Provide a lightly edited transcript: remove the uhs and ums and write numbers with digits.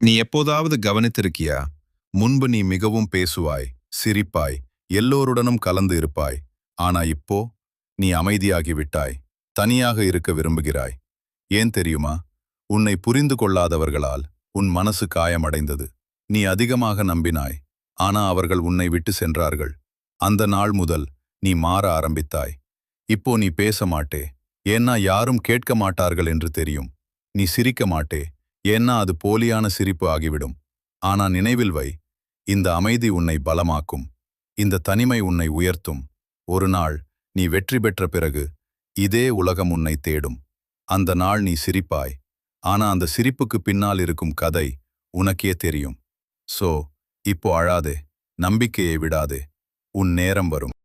நீ எப்போதாவது கவனித்திருக்கியா? முன்பு நீ மிகவும் பேசுவாய், சிரிப்பாய், எல்லோருடனும் கலந்து இருப்பாய். ஆனா இப்போ நீ அமைதியாகி விட்டாய். தனியாக இருக்க விரும்புகிறாய். ஏன் தெரியுமா? உன்னை புரிந்து கொள்ளாதவர்களால் உன் மனசு காயமடைந்தது. நீ அதிகமாக நம்பினாய். ஆனா அவர்கள் உன்னை விட்டு சென்றார்கள். அந்த நாள் முதல் நீ மாற ஆரம்பித்தாய். இப்போ நீ பேச மாட்டே. ஏன்னா யாரும் கேட்க மாட்டார்கள் என்று தெரியும். நீ சிரிக்க மாட்டே. ஏன்னா அது போலியான சிரிப்பு ஆகிவிடும். ஆனா நினைவில் வை, இந்த அமைதி உன்னை பலமாக்கும். இந்த தனிமை உன்னை உயர்த்தும். ஒரு நாள் நீ வெற்றி பெற்ற பிறகு இதே உலகம் உன்னை தேடும். அந்த நாள் நீ சிரிப்பாய். ஆனா அந்த சிரிப்புக்கு பின்னால் இருக்கும் கதை உனக்கே தெரியும். சோ இப்போ அழாதே. நம்பிக்கையை விடாதே. உன் நேரம் வரும்.